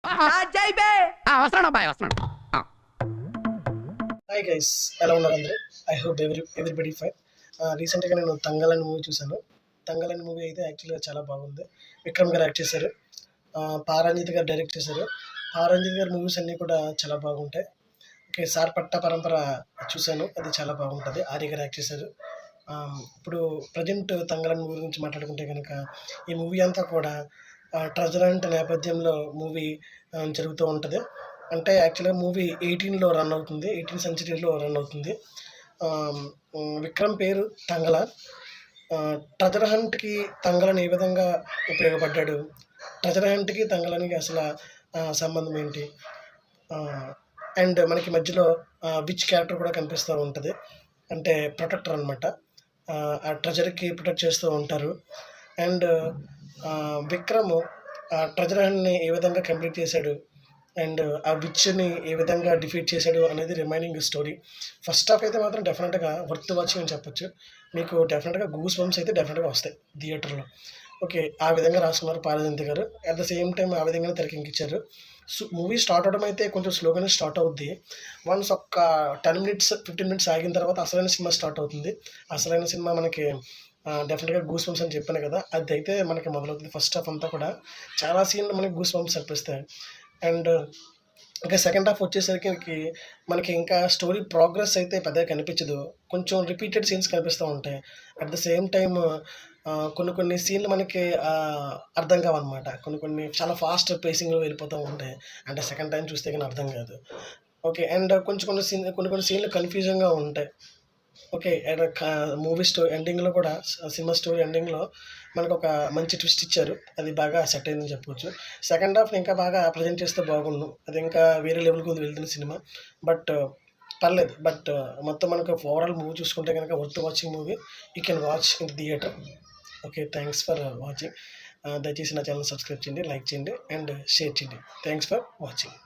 వస్తున్నాడు అబ్బాయి వస్తున్నాడు. హాయ్ గైస్, ఎలా ఉన్నారు అందరూ? I hope everybody fine. రీసెంట్గా నేను తంగల్ అనే మూవీ చూశాను. తంగల్ అనే మూవీ అయితే యాక్చువల్గా చాలా బాగుంది. విక్రమ్ గారు యాక్ట్ చేశారు, పారంజిత్ గారు డైరెక్ట్ చేశారు. పారంజిత్ గారి మూవీస్ అన్నీ కూడా చాలా బాగుంటాయి. ఓకే, సార్ పట్ట పరంపర చూశాను, అది చాలా బాగుంటుంది. ఆర్య గారు యాక్ట్ చేశారు. ఇప్పుడు ప్రజెంట్ తంగల్ అనే మూవీ గురించి మాట్లాడుకుంటే కనుక ఈ మూవీ అంతా కూడా ట్రెజర్ హంట్ నేపథ్యంలో మూవీ జరుగుతూ ఉంటుంది. అంటే యాక్చువల్గా మూవీ 18లో రన్ అవుతుంది, 18th సెంచరీలో రన్ అవుతుంది. విక్రమ్ పేరు తంగల. ట్రెజర్ హంట్కి తంగలని ఏ విధంగా ఉపయోగపడ్డాడు, ట్రెజర్ హంట్కి తంగలనికి అసలు సంబంధం ఏంటి, అండ్ మనకి మధ్యలో విచ్ క్యారెక్టర్ కూడా కనిపిస్తూ ఉంటుంది. అంటే ప్రొటెక్టర్ అనమాట, ఆ ట్రెజర్కి ప్రొటెక్ట్ చేస్తూ ఉంటారు. అండ్ విక్రమ్ ఆ ట్రెజర్ హంట్ని ఏ విధంగా కంప్లీట్ చేశాడు అండ్ ఆ విచ్ని ఏ విధంగా డిఫీట్ చేశాడు అనేది రిమైనింగ్ స్టోరీ. ఫస్ట్ హాఫ్ అయితే మాత్రం డెఫినెట్గా వర్త్ వాచింగ్ అని చెప్పొచ్చు. మీకు డెఫినెట్గా గూస్ బంప్స్ అయితే డెఫినెట్గా వస్తాయి థియేటర్లో. ఓకే, ఆ విధంగా రాసుకున్నారు పారజంతి గారు. అట్ ద సేమ్ టైం ఆ విధంగానే తెరకెక్కించారు. మూవీ స్టార్ట్ అవడం అయితే కొంచెం స్లోగానే స్టార్ట్ అవుద్ది. వన్స్ ఒక 10 minutes 15 minutes ఆగిన తర్వాత అసలైన సినిమా స్టార్ట్ అవుతుంది. అసలైన సినిమా మనకి డెఫినెట్గా గూస్ బంప్స్ అని చెప్పాను కదా, అది అయితే మనకి మొదలవుతుంది. ఫస్ట్ హాఫ్ అంతా కూడా చాలా సీన్లు మనకి గూస్ బంప్స్ అనిపిస్తాయి. అండ్ ఇంకా సెకండ్ హాఫ్ వచ్చేసరికి మనకి ఇంకా స్టోరీ ప్రోగ్రెస్ అయితే పెద్దగా కనిపించదు, కొంచెం రిపీటెడ్ సీన్స్ కనిపిస్తూ ఉంటాయి. అట్ ద సేమ్ టైమ్ కొన్ని సీన్లు మనకి అర్థం కావన్నమాట. కొన్ని చాలా ఫాస్ట్ పేసింగ్లో వెళ్ళిపోతూ ఉంటాయి, అంటే సెకండ్ టైం చూస్తే కానీ అర్థం కాదు. ఓకే, అండ్ కొన్ని సీన్లు కన్ఫ్యూజన్గా ఉంటాయి. ఓకే, అండ్ మూవీ ఎండింగ్లో కూడా, సినిమా స్టోరీ ఎండింగ్లో మనకు ఒక మంచి ట్విస్ట్ ఇచ్చారు, అది బాగా సెట్ అయిందని చెప్పవచ్చు. సెకండ్ హాఫ్ని ఇంకా బాగా ప్రజెంట్ చేస్తే బాగుండు, అది ఇంకా వేరే లెవెల్కి వెళ్తున్న సినిమా. బట్ పర్లేదు. బట్ మొత్తం మనకు ఓవరాల్ మూవీ చూసుకుంటే కనుక worth watching movie. You can watch in theatre. Okay, thanks for watching. దయచేసి నా ఛానల్ సబ్స్క్రైబ్ చేయండి, లైక్ చేయండి అండ్ షేర్ చేయండి. Thanks for watching.